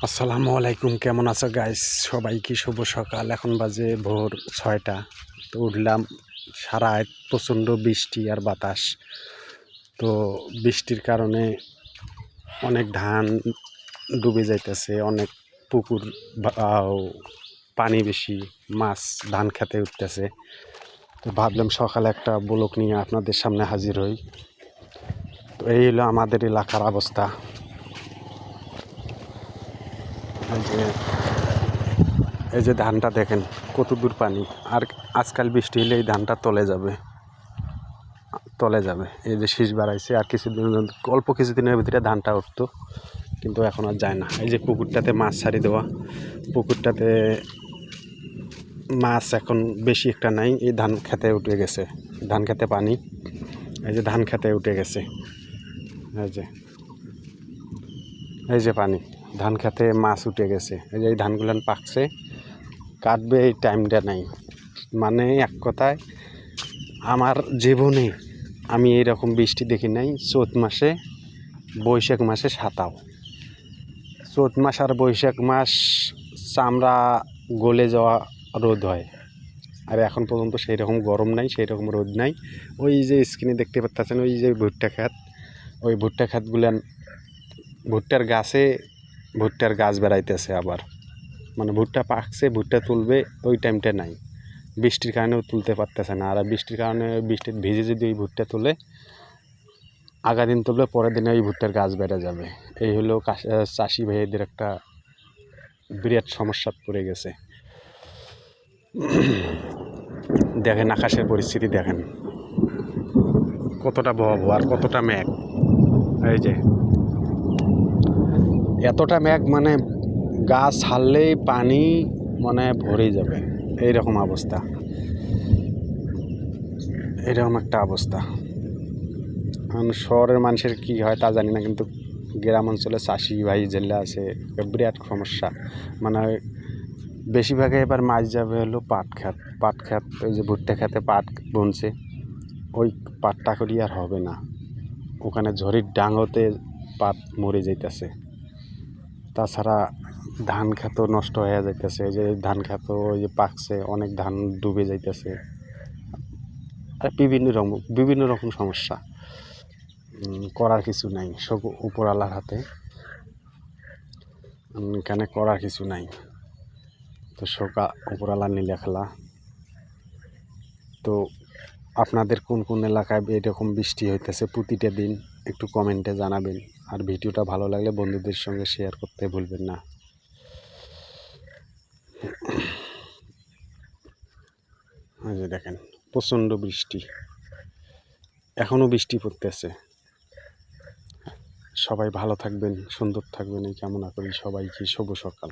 আসসালামু আলাইকুম, কেমন আছো গাইস? সবাইকে শুভ সকাল। এখন বাজে ভোর 6টা। তো উঠলাম, সারা রাত প্রচণ্ড বৃষ্টি আর বাতাস। তো বৃষ্টির কারণে অনেক ধান ডুবে যাইতেছে, অনেক পুকুর পানি বেশি, মাছ ধান খেতে উঠতেছে। তো ভাবলাম সকালে একটা ব্লগ নিয়ে আপনাদের সামনে হাজির হই। তো এই হলো আমাদের এলাকার অবস্থা। এই যে ধানটা দেখেন কত দূর পানি, আর আজকাল বৃষ্টি হলে এই ধানটা তলে যাবে। এই যে শীষ বাড়াইছে, আর অল্প কিছুদিনের ভিতরে ধানটা উঠতো, কিন্তু এখন আর যায় না। এই যে পুকুরটাতে মাছ ছাড়ি দেওয়া, পুকুরটাতে মাছ এখন বেশি একটা নাই। এই ধান খেতে উঠে গেছে, ধান খেতে পানি, এই যে ধান খেতে উঠে গেছে। এই যে পানি, ধান খেতে মাছ উঠে গেছে। এই যে এই ধানগুলান পাকছে, কাটবে এই টাইমটা নাই। মানে এক কথায় আমার জীবনে আমি এইরকম বৃষ্টি দেখি নাই। চৈত মাসে, বৈশাখ মাসে সাতাও। চৈত মাস আর বৈশাখ মাস চামড়া গলে যাওয়া রোদ হয়, আর এখন পর্যন্ত সেই রকম গরম নাই, সেই রকম রোদ নাই। ওই যে স্ক্রিনে দেখতে পাচ্ছেন, ওই যে ভুট্টা ক্ষেত, ওই ভুট্টা ক্ষেতগুলান ভুট্টার গাছ বেড়াইতেছে আবার। মানে ভুট্টা পাকছে, ভুট্টা তুলবে, ওই টাইমটা নাই। বৃষ্টির কারণেও তুলতে পারতেছে না। আর বৃষ্টির কারণে, বৃষ্টির ভিজে যদি ওই ভুট্টা তুলে, আগা দিন তুলবে, পরের দিনে ওই ভুট্টার গাছ বেড়ে যাবে। এই হলো চাষি ভাইদের একটা বিরাট সমস্যা পড়ে গেছে। দেখেন আকাশের পরিস্থিতি, দেখেন কতটা ভয়াবহ আর কতটা মেঘ। এই যে এতটা মেঘ, মানে গাছ ছাড়লেই পানি মানে ভরে যাবে, এইরকম অবস্থা, এরকম একটা অবস্থা। শহরের মানুষের কি হয় তা জানি না, কিন্তু গ্রাম অঞ্চলে চাষি ভাই জেলা আছে, বিরাট সমস্যা। মানে বেশিরভাগে এবার মাছ যাবে হলো পাট ক্ষেত। ওই যে ভুট্টা খেতে পাট বুনছে, ওই পাটটা করি আর হবে না। ওখানে ঝড়ির ডাঙতে পাট মরে যাইতেছে। তাছাড়া ধান খেতও নষ্ট হয়ে যাইতেছে। এই যে ধান খেত ওই যে পাকছে, অনেক ধান ডুবে যাইতেছে। আর বিভিন্ন রকম সমস্যা। করার কিছু নাই, সব উপরওয়ালার হাতে। এখানে করার কিছু নাই, তো উপরওয়ালা নীলা খেলা। তো আপনাদের কোন কোন এলাকায় এরকম বৃষ্টি হইতেছে প্রতিটা দিন একটু কমেন্টে জানাবেন। আর ভিডিওটা ভালো লাগলে বন্ধুদের সঙ্গে শেয়ার করতে ভুলবেন না। এই যে দেখেন প্রচণ্ড বৃষ্টি, এখনও বৃষ্টি পড়তেছে। সবাই ভালো থাকবেন, সুন্দর থাকবেন, এই কামনা করি। সবাইকে শুভ সকাল।